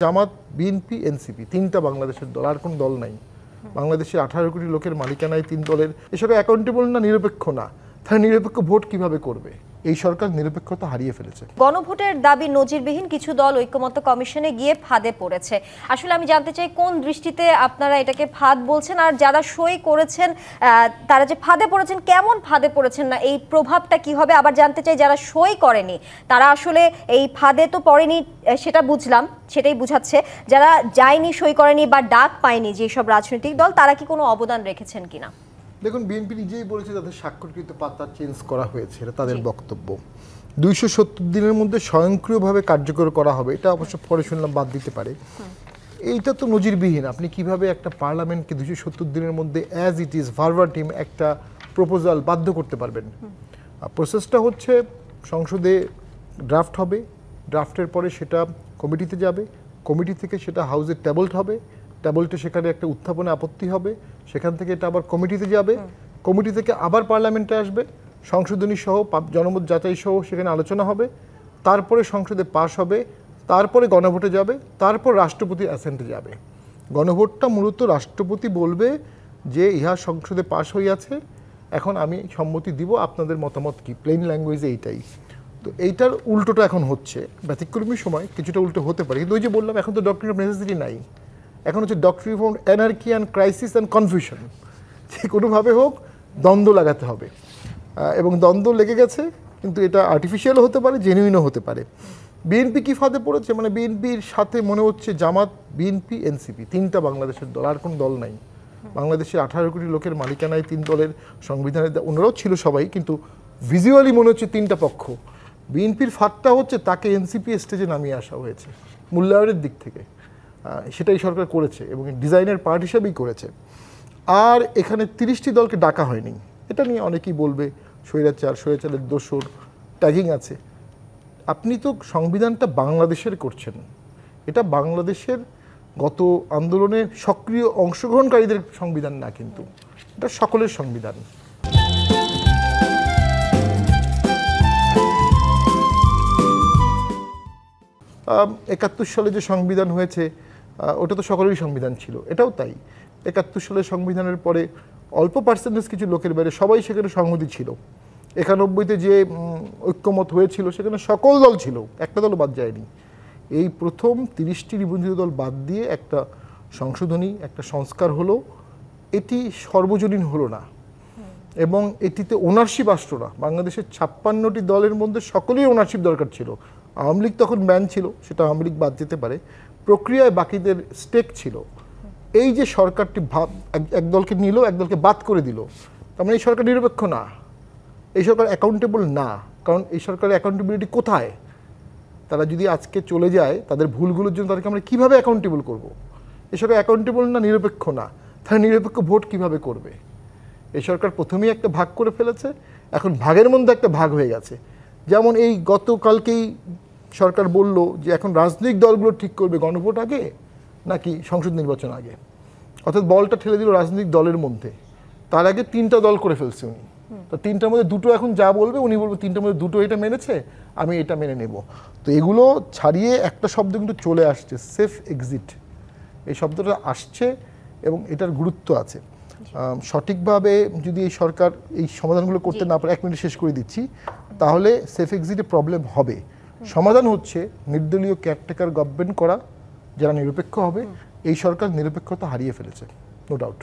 জামাত, BNP, NCP তিনটা বাংলাদেশের দল, আর কোন দল নাই। বাংলাদেশের 18 কোটি লোকের মালিকানায় তিন দলের। এই সরকার অ্যাকাউন্টেবল না, নিরপেক্ষ না। তাহলে নিরপেক্ষ ভোট কিভাবে করবে? এই সরকার নিরপেক্ষতা হারিয়ে ফেলেছে। গণভোটের দাবি নজিরবিহীন, কিছু দল ঐক্যমত্য কমিশনে গিয়ে ফাঁদে পড়েছে। আসলে আমি জানতে চাই কোন দৃষ্টিতে আপনারা এটাকে ফাঁদ বলছেন, আর যারা সই করেছেন তারা যে ফাঁদে পড়েছেন, কেমন ফাঁদে পড়েছেন, না এই প্রভাবটা কি হবে? আবার জানতে চাই যারা সই করেনি তারা আসলে এই ফাঁদে তো পড়েনি, সেটা বুঝলাম, সেটাই বুঝাচ্ছে। যারা যায়নি, সই করেনি বা ডাক পায়নি যেসব রাজনৈতিক দল, তারা কি কোনো অবদান রেখেছেন কিনা? দেখুন, বিএনপি নিজেই বলেছে তাদের স্বাক্ষরকৃত পাতা চেঞ্জ করা হয়েছে, এটা তাদের বক্তব্য। 270 দিনের মধ্যে স্বয়ংক্রিয়ভাবে কার্যকর করা হবে, এটা অবশ্য পরে শুনলাম বাদ দিতে পারে। এইটা তো নজিরবিহীন। আপনি কিভাবে একটা পার্লামেন্টকে 270 দিনের মধ্যে অ্যাজ ইট ইজ ভার্বাটিম একটা প্রপোজাল বাধ্য করতে পারবেন? প্রসেসটা হচ্ছে সংসদে ড্রাফট হবে, ড্রাফটের পরে সেটা কমিটিতে যাবে, কমিটি থেকে সেটা হাউসে টেবলড হবে, টেবলটে সেখানে একটা উত্থাপনে আপত্তি হবে, সেখান থেকে এটা আবার কমিটিতে যাবে, কমিটি থেকে আবার পার্লামেন্টে আসবে, সংশোধনী সহ জনমত যাচাই সহ সেখানে আলোচনা হবে, তারপরে সংসদে পাশ হবে, তারপরে গণভোটে যাবে, তারপর রাষ্ট্রপতির অ্যাসেন্টে যাবে। গণভোটটা মূলত রাষ্ট্রপতি বলবে যে ইহা সংসদে পাশ হইয়াছে, এখন আমি সম্মতি দিব, আপনাদের মতামত কি? প্লেন ল্যাঙ্গুয়েজে এইটাই। তো এইটার উল্টোটা এখন হচ্ছে। ব্যতিক্রমী সময় কিছুটা উল্টো হতে পারে, কিন্তু ওই যে বললাম, এখন তো ডক্টরিন অফ নেসেসিটি নাই। এখন হচ্ছে ডক্টরিন of anarchy and crisis and confusion. যে কোনোভাবে হোক দ্বন্দ্ব লাগাতে হবে, এবং দ্বন্দ্ব লেগে গেছে। কিন্তু এটা আর্টিফিশিয়ালও হতে পারে, জেনুইনও হতে পারে। বিএনপি কি ফাঁদে পড়েছে? মানে বিএনপির সাথে মনে হচ্ছে জামাত, বিএনপি, এনসিপি তিনটা বাংলাদেশের দল, আর কোন দল নাই। বাংলাদেশের 18 কোটি লোকের মালিকানায় তিন দলের সংবিধানের, ওনারাও ছিল সবাই, কিন্তু ভিজুয়ালি মনে হচ্ছে তিনটা পক্ষ। বিএনপির ফাঁদটা হচ্ছে তাকে এনসিপি স্টেজে নামিয়ে আসা হয়েছে মূল্যায়নের দিক থেকে। সেটাই সরকার করেছে এবং ডিজাইনের পার্ট হিসেবেই করেছে। আর এখানে 30টি দলকে ডাকা হয়নি। এটা নিয়ে অনেকেই বলবে স্বৈরাচারের দোসর ট্যাগিং আছে। আপনি তো সংবিধানটা বাংলাদেশের করছেন, এটা বাংলাদেশের গত আন্দোলনে সক্রিয় অংশগ্রহণকারীদের সংবিধান না, কিন্তু এটা সকলের সংবিধান। 71 সালে যে সংবিধান হয়েছে ওটা তো সকলেরই সংবিধান ছিল, এটাও তাই। 71 সালের সংবিধানের পরে অল্প পার্সেন্টেজ কিছু লোকের বাইরে সবাই সেখানে সংহতি ছিল। 91-তে যে ঐক্যমত হয়েছিল সেখানে সকল দল ছিল, একটা দলও বাদ যায়নি। এই প্রথম 30টি নিবন্ধিত দল বাদ দিয়ে একটা সংশোধনী, একটা সংস্কার হলো। এটি সর্বজনীন হলো না, এবং এটিতে ওনারশিপ আসলো না। বাংলাদেশের 56টি দলের মধ্যে সকলেই ওনারশিপ দরকার ছিল। আওয়ামী লীগ তখন ব্যান ছিল, সেটা আওয়ামী লীগ বাদ যেতে পারে, প্রক্রিয়ায় বাকিদের স্টেক ছিল। এই যে সরকারটি এক দলকে নিল, এক দলকে বাদ করে দিল, তার মানে এই সরকার নিরপেক্ষ না, এই সরকার অ্যাকাউন্টেবল না। কারণ এই সরকারের অ্যাকাউন্টেবিলিটি কোথায়? তারা যদি আজকে চলে যায়, তাদের ভুলগুলোর জন্য তাদেরকে আমরা কীভাবে অ্যাকাউন্টেবল করব? এই সরকার অ্যাকাউন্টেবল না, নিরপেক্ষ না। তাহলে নিরপেক্ষ ভোট কিভাবে করবে? এই সরকার প্রথমেই একটা ভাগ করে ফেলেছে, এখন ভাগের মধ্যে একটা ভাগ হয়ে গেছে। যেমন এই গতকালকেই সরকার বলল যে এখন রাজনৈতিক দলগুলো ঠিক করবে গণভোট আগে নাকি সংসদ নির্বাচন আগে, অর্থাৎ বলটা ঠেলে দিল রাজনৈতিক দলের মধ্যে। তার আগে 3টা দল করে ফেলছে উনি, তো 3টার মধ্যে 2টো এখন যা বলবে উনি বলবে 3টার মধ্যে 2টো এটা মেনেছে, আমি এটা মেনে নেব। তো এগুলো ছাড়িয়ে একটা শব্দ কিন্তু চলে আসছে, সেফ এক্সিট। এই শব্দটা আসছে এবং এটার গুরুত্ব আছে। সঠিকভাবে যদি এই সরকার এই সমাধানগুলো করতে না পারে, 1 মিনিট শেষ করে দিচ্ছি, তাহলে সেফ এক্সিটে প্রবলেম হবে। সমাধান হচ্ছে নির্দলীয় কেয়ারটেকার গভর্নমেন্ট করা, যারা নিরপেক্ষ হবে। এই সরকার নিরপেক্ষতা হারিয়ে ফেলেছে, নো ডাউট।